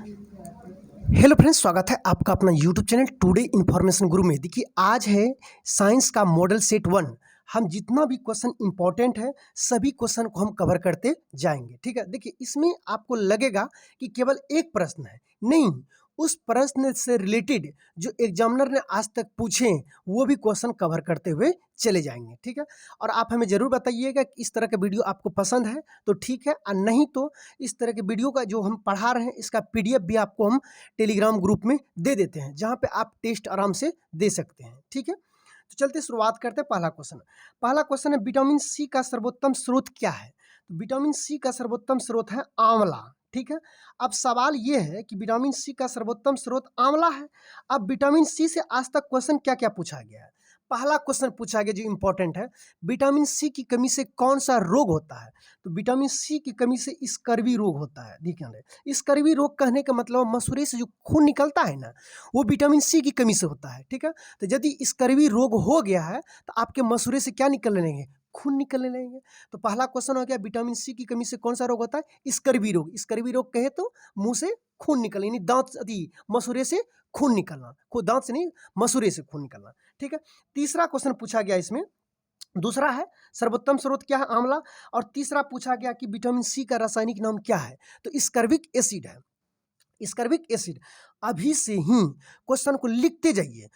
Hello friends, स्वागत है आपका अपना यूट्यूब चैनल टुडे इन्फॉर्मेशन गुरु में। देखिए, आज है साइंस का मॉडल सेट 1। हम जितना भी क्वेश्चन इंपॉर्टेंट है सभी क्वेश्चन को हम कवर करते जाएंगे। ठीक है, देखिए इसमें आपको लगेगा कि केवल एक प्रश्न है, नहीं, उस प्रश्न से रिलेटेड जो एग्जामिनर ने आज तक पूछे वो भी क्वेश्चन कवर करते हुए चले जाएंगे। ठीक है, और आप हमें ज़रूर बताइएगा कि इस तरह का वीडियो आपको पसंद है तो ठीक है, और नहीं तो इस तरह के वीडियो का जो हम पढ़ा रहे हैं इसका PDF भी आपको हम टेलीग्राम ग्रुप में दे देते हैं, जहाँ पे आप टेस्ट आराम से दे सकते हैं। ठीक है, तो चलते शुरुआत करते हैं। पहला क्वेश्चन है, विटामिन सी का सर्वोत्तम स्रोत क्या है? तो विटामिन सी का सर्वोत्तम स्रोत है आंवला। ठीक है, अब सवाल ये है कि विटामिन सी का सर्वोत्तम स्रोत आंवला है। अब विटामिन सी से आज तक क्वेश्चन क्या क्या पूछा गया है? पहला क्वेश्चन पूछा गया जो इंपॉर्टेंट है, विटामिन सी की कमी से कौन सा रोग होता है? तो विटामिन सी की कमी से स्कर्वी रोग होता है। देखिए, स्कर्वी रोग कहने का मतलब मसूड़े से जो खून निकलता है ना, वो विटामिन सी की कमी से होता है। ठीक है, तो यदि स्कर्वी रोग हो गया है तो आपके मसूड़े से क्या निकलने लगेंगे? खून निकलने लगेंगे। तो पहला क्वेश्चन हो गया, विटामिन सी की कमी से कौन सा रोग होता है? स्कर्वी रोग। स्कर्वी रोग कहे तो मुंह से खून निकलना, यानी दांत मसूड़े से खून निकलना, खुद दांत से नहीं, मसूड़े से खून निकलना। ठीक है, तीसरा क्वेश्चन पूछा गया इसमें, दूसरा है सर्वोत्तम स्रोत क्या है? आंवला। और तीसरा पूछा गया कि विटामिन सी का रासायनिक नाम क्या है? तो स्कर्विक एसिड है। स्कर्विक एसिड। अभी से ही क्वेश्चन को लिखते जाइए,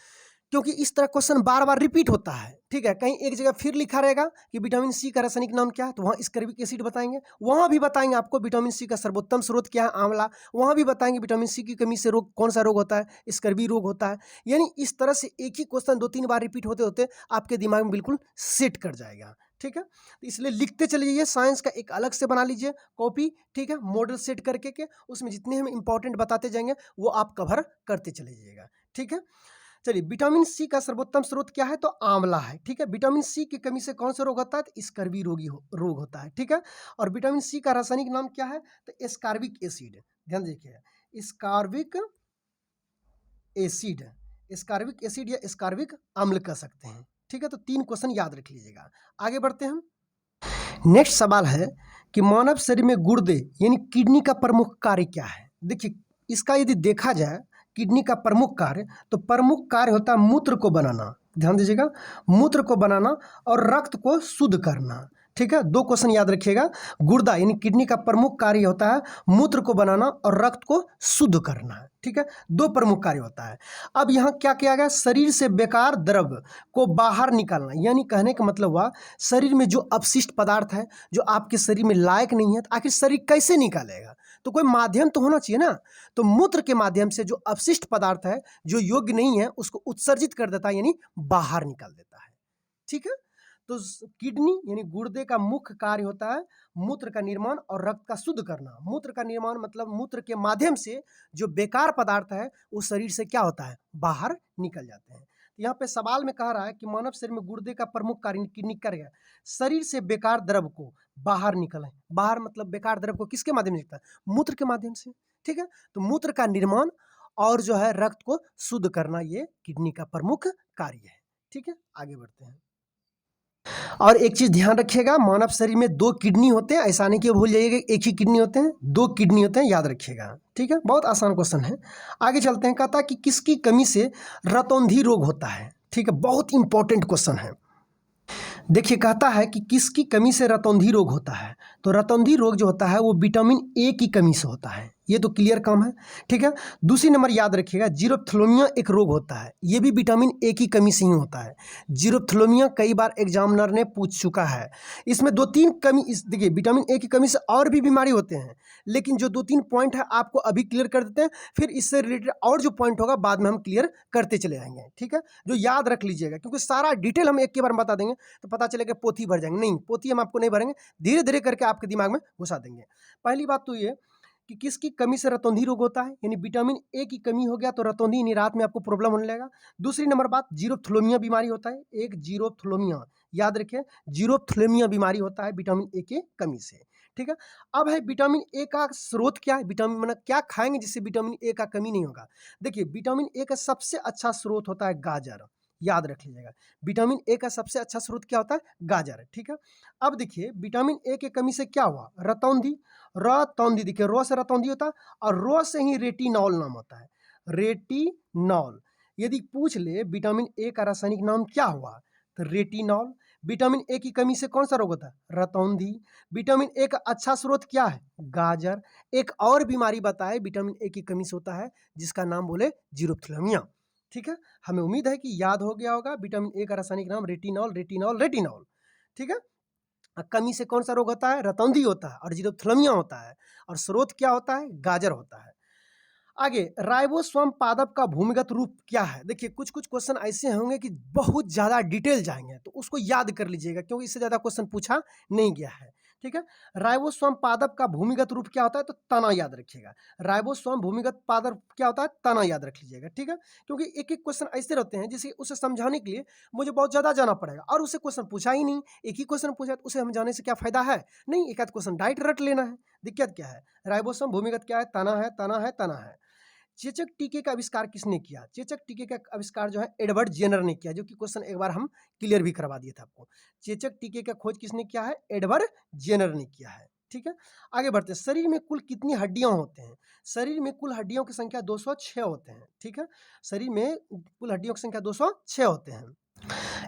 क्योंकि इस तरह क्वेश्चन बार बार रिपीट होता है। ठीक है, कहीं एक जगह फिर लिखा रहेगा कि विटामिन सी का रासायनिक नाम क्या है, तो वहाँ स्कर्विक एसिड बताएंगे। वहाँ भी बताएंगे आपको विटामिन सी का सर्वोत्तम स्रोत क्या है? आंवला। वहाँ भी बताएंगे विटामिन सी की कमी से रोग कौन सा रोग होता है? स्कर्वी रोग होता है। यानी इस तरह से एक ही क्वेश्चन 2-3 बार रिपीट होते होते आपके दिमाग में बिल्कुल सेट कर जाएगा। ठीक है, तो इसलिए लिखते चले जाइए। साइंस का एक अलग से बना लीजिए कॉपी। ठीक है, मॉडल सेट करके उसमें जितने हम इंपॉर्टेंट बताते जाएंगे वो आप कवर करते चले जाइएगा। ठीक है, चलिए, विटामिन सी का सर्वोत्तम स्रोत क्या है? तो आंवला है। ठीक है, विटामिन सी की कमी से कौन सा रोग होता है? तो स्कर्वी रोग होता है। ठीक है, और विटामिन सी का रासायनिक नाम क्या है? तो स्कार्बिक एसिड। ध्यान देखिए, स्कार्बिक एसिड। स्कार्बिक एसिड या स्कार्बिक अम्ल कह सकते हैं। ठीक है, तो 3 क्वेश्चन याद रख लीजिएगा। आगे बढ़ते हैं हम। नेक्स्ट सवाल है कि मानव शरीर में गुर्दे यानी किडनी का प्रमुख कार्य क्या है? देखिए, इसका यदि देखा जाए किडनी का प्रमुख कार्य, तो प्रमुख कार्य होता है मूत्र को बनाना। ध्यान दीजिएगा, मूत्र को बनाना और रक्त को शुद्ध करना। ठीक है, 2 क्वेश्चन याद रखिएगा। गुर्दा यानी किडनी का प्रमुख कार्य होता है मूत्र को बनाना और रक्त को शुद्ध करना। ठीक है, 2 प्रमुख कार्य होता है। अब यहाँ क्या किया गया? शरीर से बेकार द्रव को बाहर निकालना। यानी कहने का मतलब हुआ, शरीर में जो अपशिष्ट पदार्थ है जो आपके शरीर में लायक नहीं है, तो आखिर शरीर कैसे निकालेगा? तो कोई माध्यम तो होना चाहिए ना। तो मूत्र के माध्यम से जो अपशिष्ट पदार्थ है जो योग्य नहीं है उसको उत्सर्जित कर देता है, यानी बाहर निकाल देता है। ठीक है, तो किडनी यानी गुर्दे का मुख्य कार्य होता है मूत्र का निर्माण और रक्त का शुद्ध करना। मूत्र का निर्माण मतलब मूत्र के माध्यम से जो बेकार पदार्थ है वो शरीर से क्या होता है? बाहर निकल जाते हैं। तो यहाँ पे सवाल में कह रहा है कि मानव शरीर में गुर्दे का प्रमुख कार्य किडनी कर गया, शरीर से बेकार द्रव को बाहर निकले। बाहर मतलब बेकार द्रव को किसके माध्यम से निकलता है? मूत्र के माध्यम से। ठीक है, तो मूत्र का निर्माण और जो है रक्त को शुद्ध करना, ये किडनी का प्रमुख कार्य है। ठीक है, आगे बढ़ते हैं। और एक चीज ध्यान रखिएगा, मानव शरीर में 2 किडनी होते हैं। ऐसा नहीं कि भूल जाइएगा एक ही किडनी होते हैं, 2 किडनी होते हैं, याद रखिएगा। ठीक है, बहुत आसान क्वेश्चन है। आगे चलते हैं। कहता है कि किसकी कमी से रतौंधी रोग होता है? ठीक है, बहुत इंपॉर्टेंट क्वेश्चन है। देखिए, कहता है कि किसकी कमी से रतौंधी रोग होता है? तो रतौंधी रोग जो होता है वो विटामिन ए की कमी से होता है। ये तो क्लियर काम है। ठीक है, दूसरी नंबर याद रखिएगा, जीरोप्थेलोमिया एक रोग होता है, ये भी विटामिन ए की कमी से ही होता है। जीरोप्थेलोमिया कई बार एग्जामिनर ने पूछ चुका है। इसमें 2-3 कमी, देखिए विटामिन ए की कमी से और भी बीमारी होते हैं, लेकिन जो 2-3 पॉइंट है आपको अभी क्लियर कर देते हैं, फिर इससे रिलेटेड और जो पॉइंट होगा बाद में हम क्लियर करते चले जाएंगे। ठीक है, जो याद रख लीजिएगा, क्योंकि सारा डिटेल हम एक के बार में बता देंगे तो पता चलेगा पोथी भर जाएंगे। नहीं, पोथी हम आपको नहीं भरेंगे, धीरे धीरे करके आपके दिमाग में घुसा देंगे। पहली बात तो ये कि किसकी कमी से रतौंधी रोग होता है, यानी विटामिन ए की कमी हो गया तो रतौंधी यानी रात में आपको प्रॉब्लम होने लगेगा। दूसरी नंबर बात, जीरोप्थेलोमिया बीमारी होता है, एक जीरोप्थेलोमिया, याद रखिए, जीरोप्थेलोमिया बीमारी होता है विटामिन ए की कमी से। ठीक है, अब है विटामिन ए का स्रोत क्या है? विटामिन मतलब क्या खाएंगे जिससे विटामिन ए का कमी नहीं होगा? देखिए, विटामिन ए का सबसे अच्छा स्रोत होता है गाजर। याद रख लीजिएगा। विटामिन ए का सबसे अच्छा स्रोत क्या होता है? गाजर। ठीक है, अब देखिए विटामिन ए की कमी से क्या हुआ? रतौंधी। रतौंधी देखिए, रो से रतौंधी होता है और रो से ही रेटिनॉल नाम होता है, रेटिनॉल। यदि पूछ ले विटामिन ए का रासायनिक नाम क्या हुआ, तो रेटिनॉल। विटामिन ए की कमी से कौन सा रोग होता है? रतौंधी। विटामिन ए का अच्छा स्रोत क्या है? गाजर। एक और बीमारी बताए विटामिन ए की कमी से होता है, जिसका नाम बोले जीरोथैलेमिया। ठीक है, हमें उम्मीद है कि याद हो गया होगा। विटामिन ए का रासायनिक नाम रेटिनॉल, रेटिनॉल, रेटिनॉल। ठीक है, कमी से कौन सा रोग होता है? रतौंधी होता है और जीरोथैलेमिया होता है, और स्रोत क्या होता है? गाजर होता है। आगे, राइबोसोम पादप का भूमिगत रूप क्या है? देखिए कुछ कुछ क्वेश्चन ऐसे होंगे कि बहुत ज़्यादा डिटेल जाएंगे, तो उसको याद कर लीजिएगा क्योंकि इससे ज़्यादा क्वेश्चन पूछा नहीं गया है। ठीक है, राइबोसोम पादप का भूमिगत रूप क्या होता है? तो तना याद रखिएगा। राइबोसोम भूमिगत पादप क्या होता है? तना याद रख लीजिएगा। ठीक है, क्योंकि एक एक क्वेश्चन ऐसे रहते हैं जिसे उसे समझाने के लिए मुझे बहुत ज़्यादा जाना पड़ेगा, और उसे क्वेश्चन पूछा ही नहीं, एक ही क्वेश्चन पूछा, तो उसे हम जाने से क्या फायदा है? नहीं, एक आध क्वेश्चन डाइट रट लेना है। दिक्कत क्या है? राइबोसोम भूमिगत क्या है? तना है, तना है, तना है। चेचक टीके का आविष्कार किसने किया? चेचक टीके का आविष्कार जो है एडवर्ड जेनर ने किया, जो कि क्वेश्चन एक बार हम क्लियर भी करवा दिए थे आपको। चेचक टीके का खोज किसने किया है? एडवर्ड जेनर ने किया है। ठीक है, आगे बढ़ते हैं। शरीर में कुल कितनी हड्डियां होते हैं? शरीर में कुल हड्डियों की संख्या 206 होते हैं। ठीक है, शरीर में कुल हड्डियों की संख्या 206 होते हैं।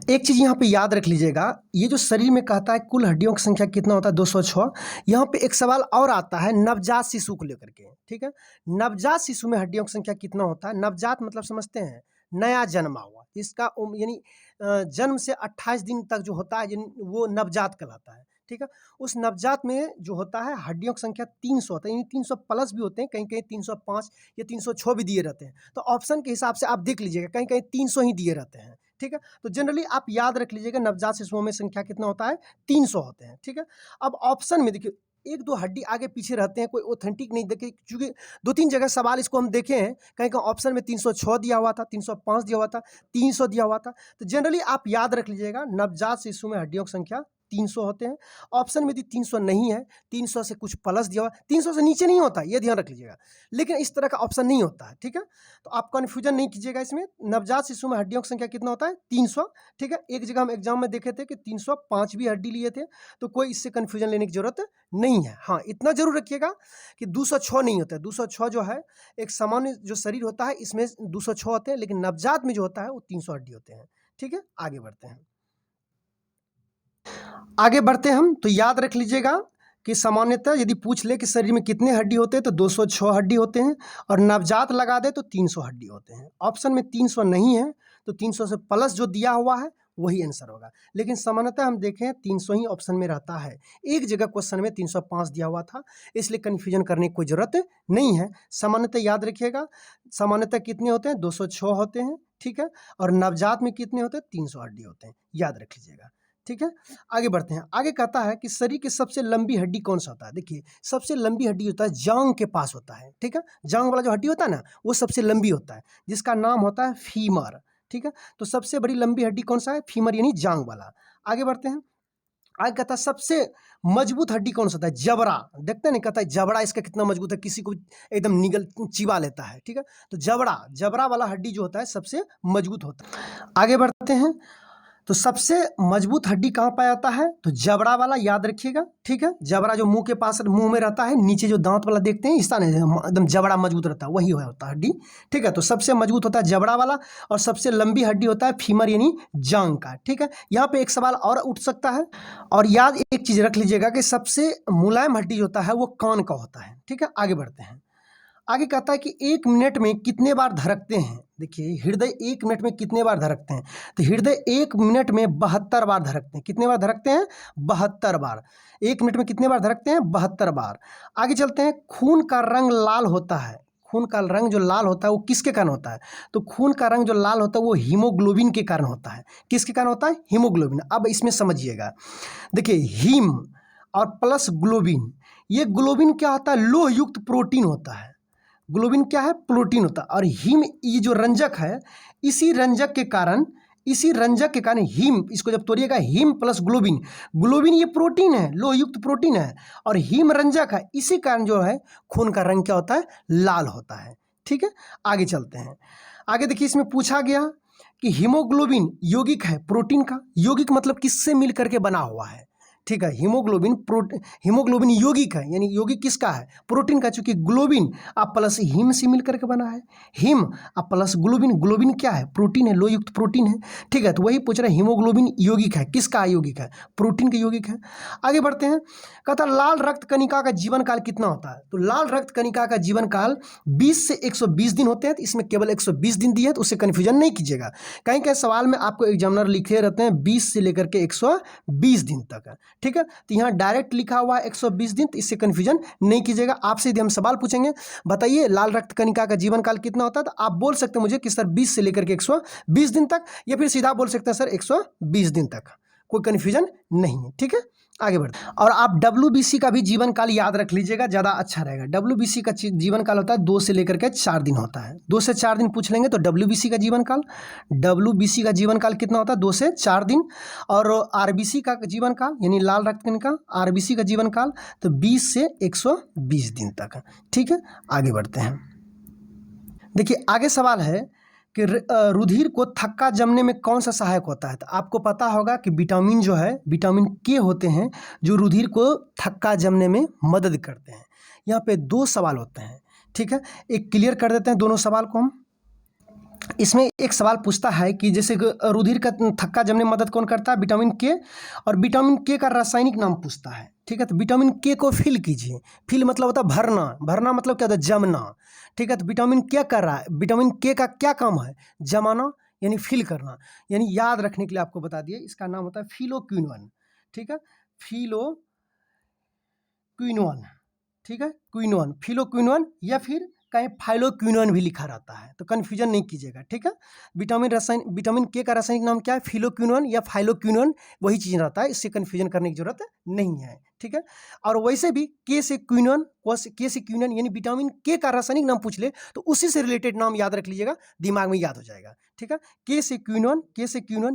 एक चीज यहाँ पे याद रख लीजिएगा, ये जो शरीर में कहता है कुल हड्डियों की संख्या कितना होता है? 206। यहाँ पे एक सवाल और आता है नवजात शिशु को लेकर के। ठीक है, नवजात शिशु में हड्डियों की संख्या कितना होता है? नवजात मतलब समझते हैं, नया जन्मा हुआ, इसका यानी जन्म से 28 दिन तक जो होता है वो नवजात कहलाता है। ठीक है, उस नवजात में जो होता है हड्डियों की संख्या 300 होता है, यानी 300 प्लस भी होते हैं, कहीं कहीं 305 या 306 भी दिए रहते हैं। तो ऑप्शन के हिसाब से आप देख लीजिएगा, कहीं कहीं 300 ही दिए रहते हैं। ठीक है, तो जनरली आप याद रख लीजिएगा नवजात शिशुओं में संख्या कितना होता है? 300 होते हैं। ठीक है, अब ऑप्शन में देखिए एक दो हड्डी आगे पीछे रहते हैं, कोई ऑथेंटिक नहीं देखे, क्योंकि दो तीन जगह सवाल इसको हम देखे हैं, कहीं कहीं ऑप्शन में 306 दिया हुआ था, 305 दिया हुआ था, 300 दिया हुआ था। तो जनरली आप याद रख लीजिएगा नवजात शिशु में हड्डियों की संख्या 300 होते हैं। ऑप्शन में यदि 300 नहीं है, 300 से कुछ प्लस दिया हुआ, 300 से नीचे नहीं होता, ये ध्यान रख लीजिएगा, लेकिन इस तरह का ऑप्शन नहीं होता है। ठीक है, तो आप कन्फ्यूजन नहीं कीजिएगा इसमें। नवजात शिशु में हड्डियों की संख्या कितना होता है? 300। ठीक है, एक जगह हम एग्जाम में देखे थे कि 305 भी हड्डी लिए थे, तो कोई इससे कन्फ्यूजन लेने की जरूरत नहीं है। हाँ, इतना जरूर रखिएगा कि 206 नहीं होता है। 206 जो है एक सामान्य जो शरीर होता है इसमें 206 होते हैं, लेकिन नवजात में जो होता है वो 300 हड्डी होते हैं। ठीक है, आगे बढ़ते हैं। आगे बढ़ते हम, तो याद रख लीजिएगा कि सामान्यतः यदि पूछ ले कि शरीर में कितने हड्डी होते हैं, तो 206 हड्डी होते हैं, और नवजात लगा दे तो 300 हड्डी होते हैं। ऑप्शन में 300 नहीं है, तो 300 से प्लस जो दिया हुआ है वही आंसर होगा, लेकिन सामान्यतः हम देखें 300 ही ऑप्शन में रहता है। एक जगह क्वेश्चन में 305 दिया हुआ था, इसलिए कन्फ्यूजन करने की कोई जरूरत नहीं है। सामान्यतः याद रखिएगा, सामान्यतः कितने होते हैं? 206 होते हैं। ठीक है, और नवजात में कितने होते हैं? 300 हड्डी होते हैं, याद रख लीजिएगा। ठीक है, आगे बढ़ते हैं। आगे कहता है कि शरीर की सबसे लंबी हड्डी कौन सा होता है? देखिए सबसे लंबी हड्डी होता है जांग के पास होता है। ठीक है, जांग वाला जो हड्डी होता है ना, वो सबसे लंबी होता है, जिसका नाम होता है फीमर। ठीक है, तो सबसे बड़ी लंबी हड्डी कौन सा है? फीमर, यानी जांग वाला। आगे बढ़ते हैं। आगे कहता है सबसे मजबूत हड्डी कौन सा होता है? जबड़ा। देखते हैं ना, कहता है जबड़ा इसका कितना मजबूत है, किसी को एकदम निगल चिबा लेता है। ठीक है, तो जबड़ा वाला हड्डी जो होता है सबसे मजबूत होता है। आगे बढ़ते हैं, तो सबसे मजबूत हड्डी कहाँ पाया जाता है? तो जबड़ा वाला, याद रखिएगा। ठीक है, जबड़ा जो मुंह के पास, मुंह में रहता है, नीचे जो दांत वाला देखते हैं, इस तरह एकदम जबड़ा मजबूत रहता है, वही होता है हड्डी। ठीक है, तो सबसे मजबूत होता है जबड़ा वाला, और सबसे लंबी हड्डी होता है फीमर, यानी जांग का। ठीक है, यहाँ पे एक सवाल और उठ सकता है, और याद एक चीज रख लीजिएगा कि सबसे मुलायम हड्डी जो होता है वो कान का होता है। ठीक है, आगे बढ़ते हैं। आगे कहता है कि 1 मिनट में कितने बार धड़कते हैं? देखिए हृदय 1 मिनट में कितने बार धड़कते हैं? तो हृदय 1 मिनट में 72 बार धड़कते हैं। कितने बार धड़कते हैं? 72 बार। 1 मिनट में कितने बार धड़कते हैं? 72 बार। आगे चलते हैं। खून का रंग लाल होता है, खून का रंग जो लाल होता है वो किसके कारण होता है? तो खून का रंग जो लाल होता है वो हीमोग्लोबिन के कारण होता है। किसके कारण होता है? हीमोग्लोबिन। अब इसमें समझिएगा, देखिए हीम और प्लस ग्लोबिन, ये ग्लोबिन क्या होता है? लोह युक्त प्रोटीन होता है। ग्लोबिन क्या है? प्रोटीन होता है। और हीम ये जो रंजक है, इसी रंजक के कारण हीम, इसको जब तोड़िएगा हीम प्लस ग्लोबिन, ग्लोबिन ये प्रोटीन है, लोह युक्त प्रोटीन है, और हीम रंजक है, इसी कारण जो है खून का रंग क्या होता है? लाल होता है। ठीक है, आगे चलते हैं। आगे देखिए इसमें पूछा गया कि हीमोग्लोबिन यौगिक है प्रोटीन का। यौगिक मतलब किससे मिल करके बना हुआ है, ठीक है। हीमोग्लोबिन यौगिक है, यानी यौगिक किसका है, प्रोटीन का। चूंकि ग्लोबिन अब प्लस हीम से मिल करके बना है, हीम अब प्लस ग्लोबिन, ग्लोबिन क्या है, प्रोटीन है, लोह युक्त प्रोटीन है, ठीक है। तो वही पूछ रहा है हीमोग्लोबिन यौगिक है, किसका यौगिक है, प्रोटीन के यौगिक है। आगे बढ़ते हैं, कहता लाल रक्त कणिका का जीवन काल कितना होता है। तो लाल रक्त कणिका का जीवन काल 20 से 120 दिन होते हैं। तो इसमें केवल 120 दिन दिए है, तो उससे कन्फ्यूजन नहीं कीजिएगा। कहीं कहीं सवाल में आपको एग्जामिनर लिखे रहते हैं 20 से लेकर के 120 दिन तक है, ठीक है। तो यहाँ डायरेक्ट लिखा हुआ है 120 दिन, तो इससे कन्फ्यूजन नहीं कीजिएगा। आपसे यदि हम सवाल पूछेंगे बताइए लाल रक्त कणिका का जीवन काल कितना होता है, तो आप बोल सकते हैं मुझे कि सर 20 से लेकर के 120 दिन तक, या फिर सीधा बोल सकते हैं सर 120 दिन तक, कोई कन्फ्यूजन नहीं है, ठीक है। आगे बढ़ते हैं, और आप WBC का भी जीवन काल याद रख लीजिएगा, ज़्यादा अच्छा रहेगा। WBC का जीवन काल होता है 2 से लेकर के 4 दिन होता है। 2 से 4 दिन पूछ लेंगे तो WBC का जीवन काल कितना होता है, 2 से 4 दिन। और RBC का जीवन काल यानी लाल रक्त कणिका RBC का जीवन काल तो 20 से 120 दिन तक है, ठीक है। आगे बढ़ते हैं, देखिए आगे सवाल है कि रुधिर को थक्का जमने में कौन सा सहायक होता है। तो आपको पता होगा कि विटामिन जो है, विटामिन के होते हैं जो रुधिर को थक्का जमने में मदद करते हैं। यहाँ पे 2 सवाल होते हैं, ठीक है। एक क्लियर कर देते हैं दोनों सवाल को हम। इसमें एक सवाल पूछता है कि जैसे रुधिर का थक्का जमने में मदद कौन करता है, विटामिन के, और विटामिन के का रासायनिक नाम पूछता है, ठीक है। तो विटामिन के को फिल कीजिए। फिल मतलब होता है भरना, भरना मतलब क्या होता है, जमना, ठीक है। तो विटामिन क्या कर रहा है, विटामिन के का क्या काम है, जमाना यानी फिल करना। यानी याद रखने के लिए आपको बता दिए, इसका नाम होता है फिलोक्विनोन, ठीक है। फिलोक्विनोन, ठीक है, क्विनोन, फिलोक्विनोन, या फिर कहीं फाइलोक्विनोन भी लिखा रहता है, तो कन्फ्यूजन नहीं कीजिएगा, ठीक है। विटामिन के का रासायनिक नाम क्या है, फिलोक्विनोन या फाइलोक्विनोन, वही चीज़ रहता है, इससे कन्फ्यूजन करने की जरूरत नहीं है, ठीक है। और वैसे भी के से क्विनोन यानी विटामिन के का रासायनिक नाम पूछ ले तो उसी से रिलेटेड नाम याद रख लीजिएगा, दिमाग में याद हो जाएगा, ठीक है। के से क्विनोन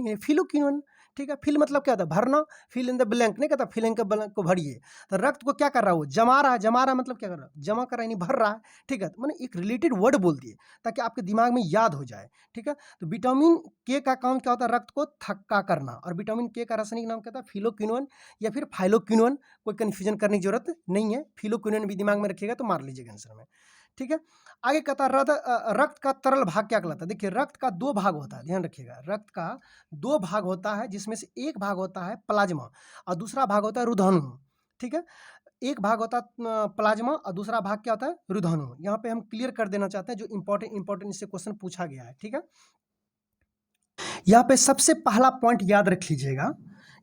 यानी फिलोक्विनोन, ठीक है। फिल मतलब क्या होता है, भरना, फिल इन द ब्लैंक नहीं कहता, फिल इन द ब्लैंक को भरिए। तो रक्त को क्या कर रहा है, वो जमा रहा है, जमा रहा मतलब क्या कर रहा है, जमा कर रहा है यानी भर रहा है, ठीक है। तो मैंने एक रिलेटेड वर्ड बोल दिए ताकि आपके दिमाग में याद हो जाए, ठीक है। तो विटामिन के का काम क्या होता है, रक्त को थक्का करना, और विटामिन के का रासायनिक नाम क्या था, फिलोक्विनोन या फिर फाइलोक्विनोन, कोई कन्फ्यूजन करने की जरूरत नहीं है। फिलोक्विनोन भी दिमाग में रखिएगा तो मार लीजिएगा आंसर में, ठीक है। आगे कहता है रक्त का तरल भाग क्या कहलाता है। देखिए रक्त का 2 भाग होता है, ध्यान रखिएगा, रक्त का 2 भाग होता है, जिसमें से एक भाग होता है प्लाज्मा और दूसरा भाग होता है रुधानु, ठीक है। एक भाग होता है प्लाज्मा और दूसरा भाग क्या होता है, रुधानु। यहाँ पे हम क्लियर कर देना चाहते हैं जो इंपॉर्टेंट इससे क्वेश्चन पूछा गया है, ठीक है। यहाँ पे सबसे पहला पॉइंट याद रख लीजिएगा,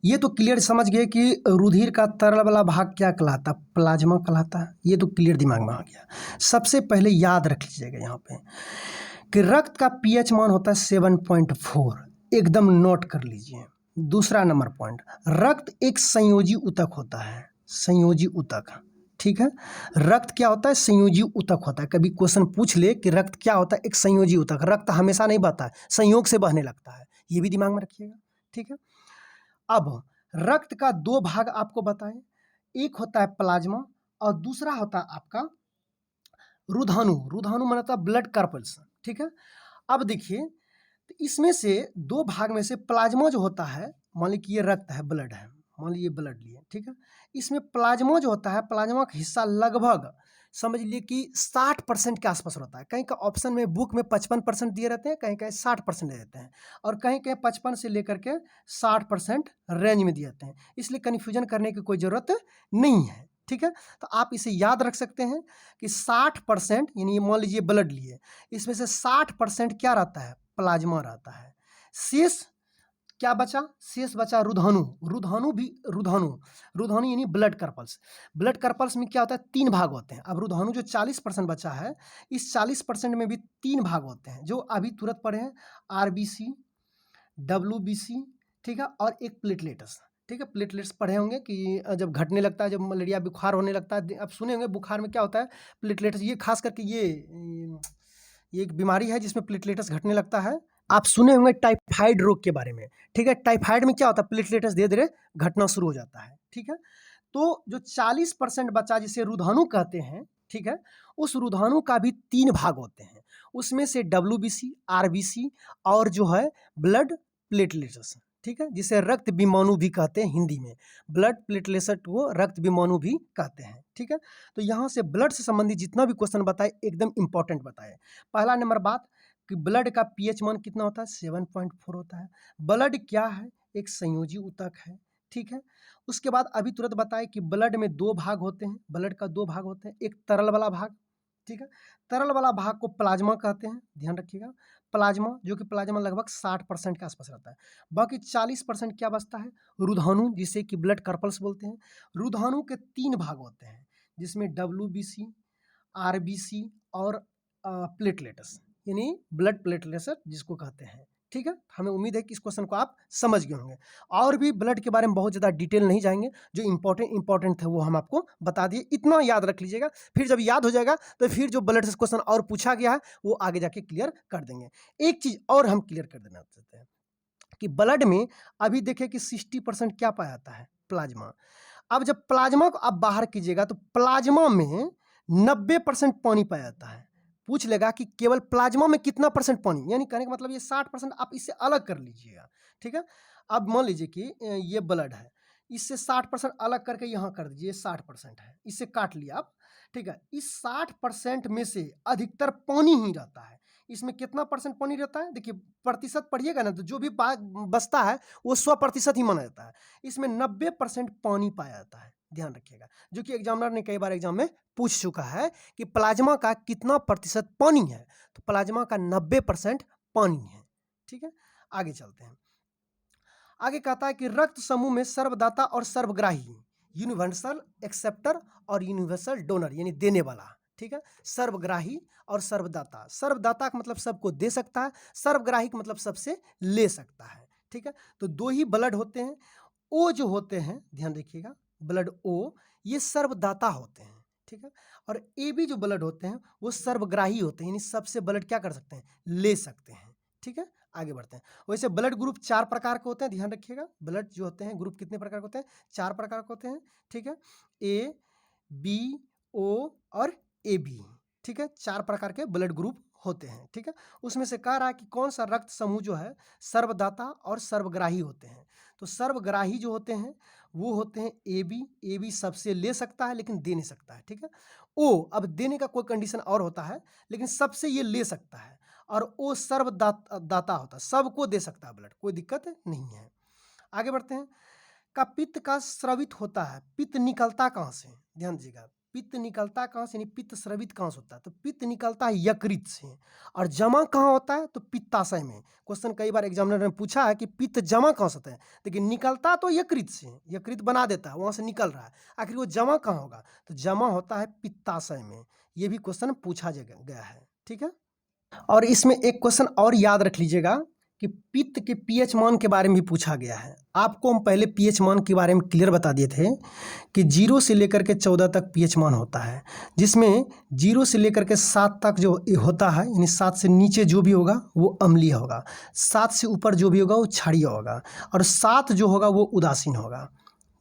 ये तो क्लियर समझ गए कि रुधिर का तरल वाला भाग क्या कहलाता, प्लाज्मा कहलाता है, ये तो क्लियर दिमाग में आ गया। सबसे पहले याद रख लीजिएगा यहाँ पे कि रक्त का पीएच मान होता है 7.4, एकदम नोट कर लीजिए। दूसरा नंबर पॉइंट, रक्त एक संयोजी ऊतक होता है, संयोजी ऊतक, ठीक है। रक्त क्या होता है, संयोजी ऊतक होता है। कभी क्वेश्चन पूछ ले कि रक्त क्या होता है, एक संयोजी ऊतक। रक्त हमेशा नहीं बहता है, संयोग से बहने लगता है, ये भी दिमाग में रखिएगा, ठीक है। अब रक्त का 2 भाग आपको बताएं, एक होता है प्लाज्मा और दूसरा होता है आपका रुधानु। रुधानु मतलब ब्लड कार्पल्स, ठीक है। अब देखिए तो इसमें से 2 भाग में से प्लाज्मा जो होता है, मान लीजिए ये रक्त है, ब्लड है, मान लीजिए ब्लड लिए, ठीक है। इसमें प्लाज्मा जो होता है, प्लाज्मा का हिस्सा लगभग समझ लिए कि 60% के आसपास रहता है। कहीं का ऑप्शन में बुक में 55% दिए रहते हैं, कहीं कहीं 60% दे देते हैं, और कहीं कहीं 55 से लेकर के 60% रेंज में दिए जाते हैं। इसलिए कन्फ्यूजन करने की कोई ज़रूरत नहीं है, ठीक है। तो आप इसे याद रख सकते हैं कि 60% यानी मान लीजिए ब्लड लिए, इसमें से 60% क्या रहता है, प्लाज्मा रहता है। शेष क्या बचा, शेष बचा रुधानु। रुधानु यानी ब्लड कार्पल्स। ब्लड कार्पल्स में क्या होता है, 3 भाग होते हैं। अब रुधानु जो 40% बचा है, इस 40% में भी 3 भाग होते हैं जो अभी तुरंत पढ़े हैं, RBC, WBC, ठीक है, और एक प्लेटलेट्स, ठीक है। प्लेटलेट्स पढ़े होंगे कि जब घटने लगता है, जब मलेरिया बुखार होने लगता है, अब सुने होंगे बुखार में क्या होता है, प्लेटलेट्स, ये खास करके ये एक बीमारी है जिसमें प्लेटलेट्स घटने लगता है। आप सुने होंगे टाइफाइड रोग के बारे में, ठीक है। टाइफाइड में क्या होता है, प्लेटलेट्स धीरे धीरे घटना शुरू हो जाता है, ठीक है। तो जो 40% बचा जिसे रुधानु कहते हैं, ठीक है, उस रुधानु का भी 3 भाग होते हैं। उसमें से WBC, RBC और जो है ब्लड प्लेटलेट्स, ठीक है, जिसे रक्त विमाणु भी कहते हैं हिंदी में। ब्लड प्लेटलेट्स को रक्त विमाणु भी कहते हैं, ठीक है। तो यहाँ से ब्लड से संबंधित जितना भी क्वेश्चन बताए एकदम इंपॉर्टेंट बताए। पहला नंबर बात कि ब्लड का पीएच मान कितना होता है, 7.4 होता है। ब्लड क्या है, एक संयोजी ऊतक है, ठीक है। उसके बाद अभी तुरंत बताए कि ब्लड में दो भाग होते हैं, ब्लड का दो भाग होते हैं, एक तरल वाला भाग, ठीक है। तरल वाला भाग को प्लाज्मा कहते हैं, ध्यान रखिएगा। प्लाज्मा, जो कि प्लाज्मा लगभग 60% के आसपास रहता है। बाकी 40% क्या बचता है, रुधाणु, जिसे कि ब्लड कर्पल्स बोलते हैं। रुधाणु के 3 भाग होते हैं, जिसमें WBC, RBC और प्लेटलेट्स, यानी ब्लड प्लेटलेट्स जिसको कहते हैं, ठीक है। हमें उम्मीद है कि इस क्वेश्चन को आप समझ गए होंगे। और भी ब्लड के बारे में बहुत ज़्यादा डिटेल नहीं जाएंगे, जो इंपॉर्टेंट थे वो हम आपको बता दिए, इतना याद रख लीजिएगा। फिर जब याद हो जाएगा तो फिर जो ब्लड से क्वेश्चन और पूछा गया है वो आगे जाके क्लियर कर देंगे। एक चीज़ और हम क्लियर कर देना चाहते हैं कि ब्लड में अभी देखें कि 60% क्या पाया जाता है, प्लाज्मा। अब जब प्लाज्मा को आप बाहर कीजिएगा तो प्लाज्मा में 90% पानी पाया जाता है। पूछ लेगा कि केवल प्लाज्मा में कितना परसेंट पानी, यानी कहने का मतलब ये 60% आप इससे अलग कर लीजिएगा, ठीक है। अब मान लीजिए कि ये ब्लड है, इससे 60% अलग करके यहाँ कर दीजिए, 60% है, इससे काट लिया आप, ठीक है। इस 60% में से अधिकतर पानी ही रहता है। इसमें कितना परसेंट पानी रहता है, देखिए प्रतिशत पढ़िएगा ना तो जो भी बचता है वो 100% ही माना जाता है। इसमें 90% पानी पाया जाता है, ध्यान रखिएगा, जो कि एग्जामिनर ने कई बार एग्जाम में पूछ चुका है कि प्लाज्मा का कितना प्रतिशत पानी है, तो प्लाज्मा का 90% पानी है, ठीक है। आगे चलते हैं। आगे कहता है कि रक्त समूह में सर्वदाता और सर्वग्राही, यूनिवर्सल एक्सेप्टर और यूनिवर्सल डोनर, यानी देने वाला, ठीक है। सर्वग्राही और सर्वदाता, सर्वदाता का मतलब सबको दे सकता है, सर्वग्राही का मतलब सबसे ले सकता है, ठीक है। तो दो ही ब्लड होते हैं, ओ जो होते हैं, ध्यान रखिएगा, ब्लड ओ ये सर्वदाता होते हैं, ठीक है। और ए बी जो ब्लड होते हैं वो सर्वग्राही होते हैं, यानी सबसे ब्लड क्या कर सकते हैं, ले सकते हैं, ठीक है। आगे बढ़ते हैं। वैसे ब्लड ग्रुप 4 प्रकार के होते हैं, ध्यान रखिएगा। ब्लड जो होते हैं ग्रुप कितने प्रकार के होते हैं, 4 प्रकार के होते हैं, ठीक है। ए, बी, ओ और ए बी, ठीक है। 4 प्रकार के ब्लड ग्रुप होते हैं, ठीक है। उसमें से कह रहा है कि कौन सा रक्त समूह जो है सर्वदाता और सर्वग्राही होते हैं। तो सर्वग्राही जो होते हैं वो होते हैं ए बी सबसे ले सकता है लेकिन दे नहीं सकता है, ठीक है। ओ, अब देने का कोई कंडीशन और होता है, लेकिन सबसे ये ले सकता है। और ओ सर्वदाता होता है, सबको दे सकता है ब्लड, कोई दिक्कत नहीं है। आगे बढ़ते हैं। का पित्त का स्रवित होता है, पित्त निकलता कहाँ से, ध्यान दीजिएगा, पित्त निकलता कहाँ से, यानी पित्त स्रवित कहाँ से होता है, तो पित्त निकलता है यकृत से। और जमा कहाँ होता है, तो पित्ताशय में। क्वेश्चन कई बार एग्जामिनर ने पूछा है कि पित्त जमा कहाँ से होता है, लेकिन निकलता तो यकृत से, यकृत बना देता है, वहाँ से निकल रहा है, आखिर वो जमा कहाँ होगा, तो जमा होता है पित्ताशय में। ये भी क्वेश्चन पूछा गया है, ठीक है। और इसमें एक क्वेश्चन और याद रख लीजिएगा कि पित्त के पीएच मान के बारे में भी पूछा गया है। आपको हम पहले पीएच मान के बारे में क्लियर बता दिए थे कि 0 से लेकर के 14 तक पीएच मान होता है, जिसमें 0 से लेकर के 7 तक जो होता है, यानी 7 से नीचे जो भी होगा वो अम्लीय होगा, 7 से ऊपर जो भी होगा वो क्षारीय होगा, और 7 जो होगा वो उदासीन होगा।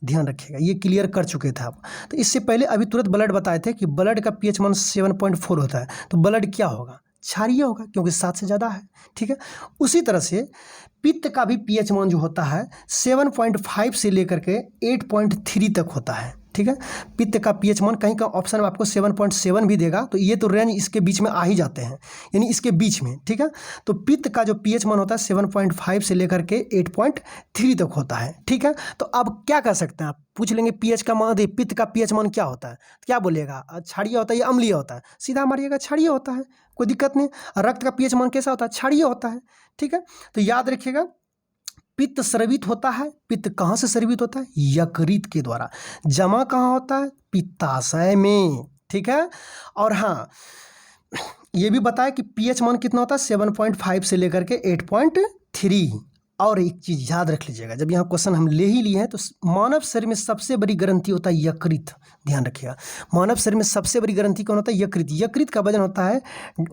ध्यान रखिएगा, ये क्लियर कर चुके थे आप। तो इससे पहले अभी तुरंत ब्लड बताए थे कि ब्लड का पीएच मान 7.4 होता है, तो ब्लड क्या होगा, क्षारीय होगा, क्योंकि 7 से ज़्यादा है, ठीक है। उसी तरह से पित्त का भी पीएच मान जो होता है 7.5 से लेकर के 8.3 तक होता है, ठीक है। पित्त का पीएच मान कहीं का ऑप्शन में आपको 7.7 भी देगा, तो ये तो रेंज इसके बीच में आ ही जाते हैं, यानी इसके बीच में, ठीक है। तो पित्त का जो पीएच मान होता है 7.5 से लेकर के 8.3 तक होता है, ठीक है। तो अब क्या कर सकते हैं, आप पूछ लेंगे पीएच का मान दे, पित्त का पीएच मान क्या होता है, क्या बोलिएगा, क्षारीय होता है या अम्लीय होता है, सीधा मारिएगा क्षारीय होता है, कोई दिक्कत नहीं। रक्त का पीएच मान कैसा होता है, क्षारीय होता है, ठीक है। तो याद रखिएगा पित्त स्रवित होता है, पित्त कहाँ से स्रवित होता है, यकृत के द्वारा। जमा कहाँ होता है, पित्ताशय में, ठीक है। और हाँ, ये भी बताया कि पीएच मान कितना होता है 7.5 से लेकर के 8.3, और एक चीज़ याद रख लीजिएगा, जब यहाँ क्वेश्चन हम ले ही लिए हैं तो मानव शरीर में सबसे बड़ी ग्रंथि होता है यकृत। ध्यान रखिएगा, मानव शरीर में सबसे बड़ी ग्रंथि कौन होता है? यकृत। यकृत का वजन होता है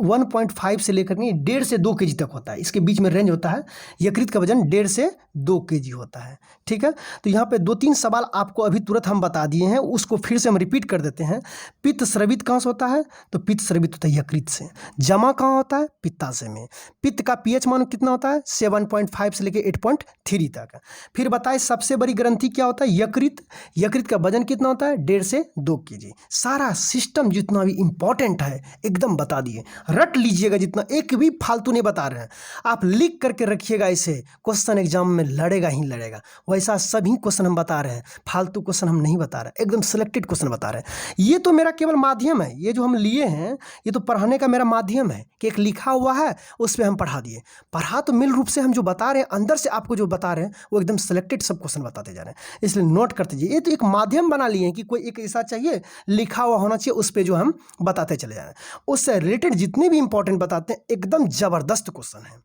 1.5 से लेकर के 1.5 से 2 kg तक होता है, इसके बीच में रेंज होता है। यकृत का वजन 1.5 से 2 kg होता है। ठीक है, तो यहाँ पे 2-3 सवाल आपको अभी तुरंत हम बता दिए हैं, उसको फिर से हम रिपीट कर देते हैं। पित्त स्रवित कहाँ से होता है? तो पित्त स्रवित होता है यकृत से। जमा कहाँ होता है? पित्ताशय में। पित्त का पीएच मान कितना होता है? 7.5 से लेकर 8.3 तक। फिर बताए सबसे बड़ी ग्रंथि क्या होता है? यकृत। यकृत का वजन कितना होता है? 1.5 से 2 kg। सारा सिस्टम जितना भी इंपॉर्टेंट है एकदम बता दिए, रट लीजिएगा, जितना एक भी फालतू नहीं बता रहे हैं। आप लिख करके रखिएगा, इसे क्वेश्चन एग्जाम में लड़ेगा ही लड़ेगा। वैसा सभी क्वेश्चन हम बता रहे हैं, फालतू क्वेश्चन हम नहीं बता रहे, एकदम सिलेक्टेड क्वेश्चन बता रहे हैं। ये तो मेरा केवल माध्यम है, ये जो हम लिए हैं ये तो पढ़ाने का मेरा माध्यम है कि एक लिखा हुआ है उस पर हम पढ़ा दिए। पढ़ा तो मिल रूप से हम जो बता रहे हैं, अंदर से आपको जो बता रहे हैं वो एकदम सिलेक्टेड सब क्वेश्चन बताते जा रहे हैं, इसलिए नोट करते जाइए। ये तो एक माध्यम बना लिए हैं कि कोई एक ऐसा चाहिए लिखा हुआ होना चाहिए, उस पर जो हम बताते चले जा रहे हैं। उससे रिलेटेड जितने भी इंपॉर्टेंट बताते हैं एकदम जबरदस्त क्वेश्चन है।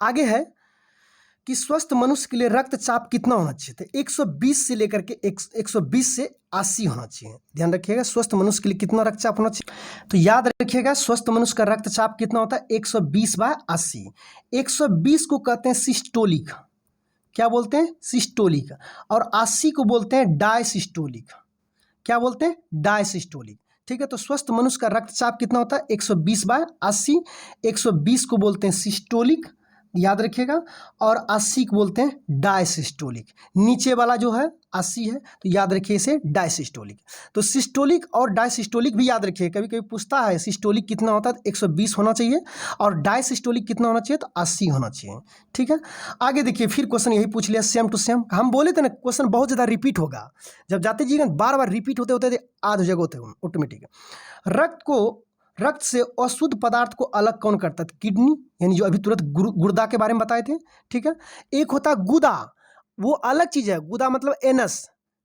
आगे है कि स्वस्थ मनुष्य के लिए रक्तचाप कितना होना चाहिए? तो 120 से लेकर के 120 से 80 होना चाहिए। ध्यान रखिएगा, स्वस्थ मनुष्य के लिए कितना रक्तचाप होना चाहिए? तो याद रखिएगा, स्वस्थ मनुष्य का रक्तचाप कितना होता है? 120/80। 120 को कहते हैं सिस्टोलिक। क्या बोलते हैं? सिस्टोलिक। और 80 को बोलते हैं डायसिस्टोलिक। क्या बोलते हैं? डायसिस्टोलिक। ठीक है, तो स्वस्थ मनुष्य का रक्तचाप कितना होता है? 120/80। 120 को बोलते हैं सिस्टोलिक, याद रखिएगा, और 80 को बोलते हैं डायसिस्टोलिक। नीचे वाला जो है 80 है, तो याद रखिए इसे डायसिस्टोलिक। तो सिस्टोलिक और डायसिस्टोलिक भी याद रखिए, कभी कभी पूछता है सिस्टोलिक कितना होता है, तो 120 होना चाहिए, और डायसिस्टोलिक कितना होना चाहिए, तो 80 होना चाहिए। ठीक है, आगे देखिए, फिर क्वेश्चन यही पूछ लिया सेम टू सेम। हम बोले थे ना क्वेश्चन बहुत ज़्यादा रिपीट होगा, जब जाते जाइएगा बार बार रिपीट होते होते आध हो जाएगा होते ऑटोमेटिक। रक्त से अशुद्ध पदार्थ को अलग कौन करता है? किडनी, यानी जो अभी तुरंत गुर्दा के बारे में बताए थे। ठीक है, एक होता है गुदा, वो अलग चीज़ है। गुदा मतलब एनस,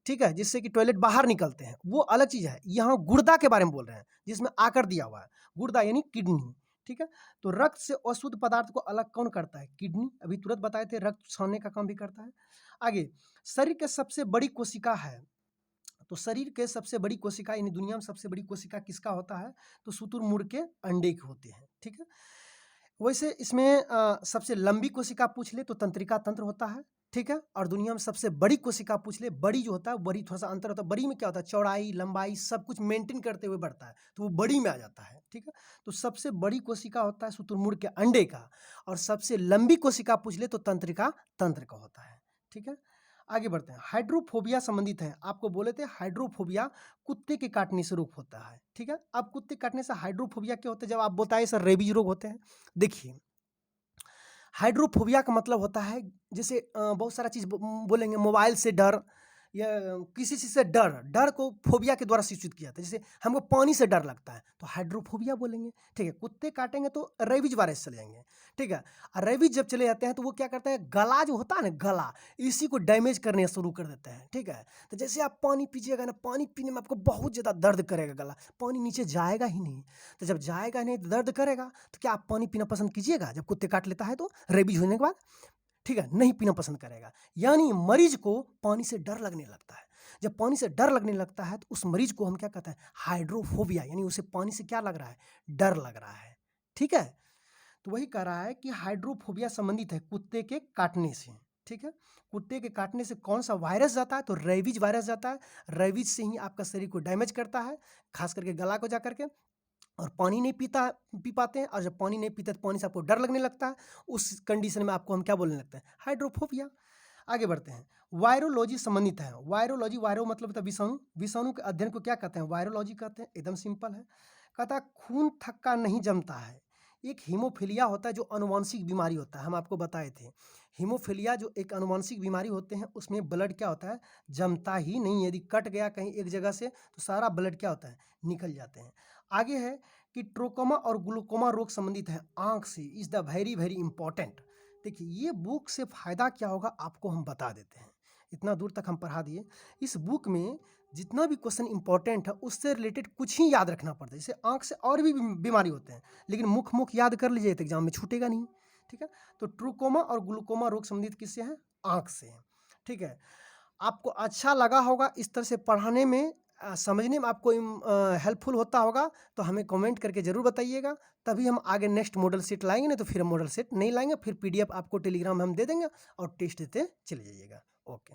ठीक है, जिससे कि टॉयलेट बाहर निकलते हैं, वो अलग चीज़ है। यहाँ गुर्दा के बारे में बोल रहे हैं, जिसमें आकर दिया हुआ है गुर्दा यानी किडनी। ठीक है, तो रक्त से अशुद्ध पदार्थ को अलग कौन करता है? किडनी, अभी तुरंत बताए थे, रक्त छानने का काम भी करता है। आगे, शरीर की सबसे बड़ी कोशिका है, तो शरीर के सबसे बड़ी कोशिका यानी दुनिया में सबसे बड़ी कोशिका किसका होता है? तो शुतुरमुर्ग के अंडे के होते हैं। ठीक है, वैसे इसमें सबसे लंबी कोशिका पूछ ले तो तंत्रिका तंत्र होता है। ठीक है, और दुनिया में सबसे बड़ी कोशिका पूछ ले, बड़ी जो होता है, बड़ी थोड़ा सा अंतर होता है। बड़ी में क्या होता है? चौड़ाई लंबाई सब कुछ मेंटेन करते हुए बढ़ता है, तो वो बड़ी में आ जाता है। ठीक है, तो सबसे बड़ी कोशिका होता है शुतुरमुर्ग के अंडे का, और सबसे लंबी कोशिका पूछ ले तो तंत्रिका तंत्र का होता है। ठीक है, आगे बढ़ते हैं। हाइड्रोफोबिया संबंधित है, आपको बोले थे हाइड्रोफोबिया कुत्ते के काटने से रोग होता है। ठीक है, अब कुत्ते काटने से हाइड्रोफोबिया क्या होता है? जब आप बताए सर रेबीज रोग होते हैं, देखिए हाइड्रोफोबिया का मतलब होता है जैसे बहुत सारा चीज़ बोलेंगे, मोबाइल से डर या किसी चीज़ से डर, डर को फोबिया के द्वारा सूचित किया जाता है। जैसे हमको पानी से डर लगता है तो हाइड्रोफोबिया बोलेंगे। ठीक है, कुत्ते काटेंगे तो रेबीज वायरस चले जाएंगे। ठीक है, और रेबीज जब चले जाते हैं तो वो क्या करता है? गला जो होता है ना, गला, इसी को डैमेज करने शुरू कर देते हैं। ठीक है, तो जैसे आप पानी पीजिएगा ना, पानी पीने में आपको बहुत ज़्यादा दर्द करेगा, गला, पानी नीचे जाएगा ही नहीं। तो जब जाएगा नहीं तो दर्द करेगा, तो क्या आप पानी पीना पसंद कीजिएगा? जब कुत्ते काट लेता है तो रेबीज होने के बाद, ठीक है, नहीं पीना पसंद करेगा। यानी मरीज को पानी से डर लगने लगता है। जब पानी से डर लगने लगता है तो उस मरीज को हम क्या कहते हैं? हाइड्रोफोबिया, यानी उसे पानी से क्या लग रहा है? डर लग रहा है। ठीक है, तो वही कह रहा है कि हाइड्रोफोबिया संबंधित है कुत्ते के काटने से। ठीक है, कुत्ते के काटने से कौन सा वायरस जाता है? तो रेबीज वायरस जाता है। रेबीज से ही आपका शरीर को डैमेज करता है, खास करके गला को जा करके, और पानी नहीं पी पाते हैं, और जब पानी नहीं पीते तो पानी से आपको डर लगने लगता है। उस कंडीशन में आपको हम क्या बोलने लगते हैं? हाइड्रोफोबिया। आगे बढ़ते हैं, वायरोलॉजी संबंधित है। वायरोलॉजी, वायरो मतलब होता है विषाणु, विषाणु के अध्ययन को क्या कहते हैं? वायरोलॉजी कहते हैं। एकदम सिंपल है, कहता है खून थक्का नहीं जमता है। एक हीमोफीलिया होता है जो अनुवांशिक बीमारी होता है, हम आपको बताए थे। हीमोफीलिया जो एक अनुवांशिक बीमारी होते हैं, उसमें ब्लड क्या होता है? जमता ही नहीं। यदि कट गया कहीं एक जगह से तो सारा ब्लड क्या होता है? निकल जाते हैं। आगे है कि ट्रोकोमा और ग्लूकोमा रोग संबंधित है आंख से। Is the very very important. देखिए, ये बुक से फ़ायदा क्या होगा आपको हम बता देते हैं। इतना दूर तक हम पढ़ा दिए। इस बुक में जितना भी क्वेश्चन इंपॉर्टेंट है उससे रिलेटेड कुछ ही याद रखना पड़ता है। जैसे आंख से और भी बीमारी होते हैं, लेकिन मुख याद कर लीजिए तो एग्जाम में छूटेगा नहीं। ठीक है। तो ट्रूकोमा और ग्लूकोमा रोग संबंधित किससे है? आँख से है, ठीक है। आपको अच्छा लगा होगा इस तरह से पढ़ाने में, समझने में आपको हेल्पफुल होता होगा तो हमें कमेंट करके ज़रूर बताइएगा, तभी हम आगे नेक्स्ट मॉडल सेट लाएंगे, नहीं तो फिर हम मॉडल सेट नहीं लाएंगे, फिर PDF आपको टेलीग्राम में हम दे देंगे और टेस्ट देते चले जाइएगा। ओके।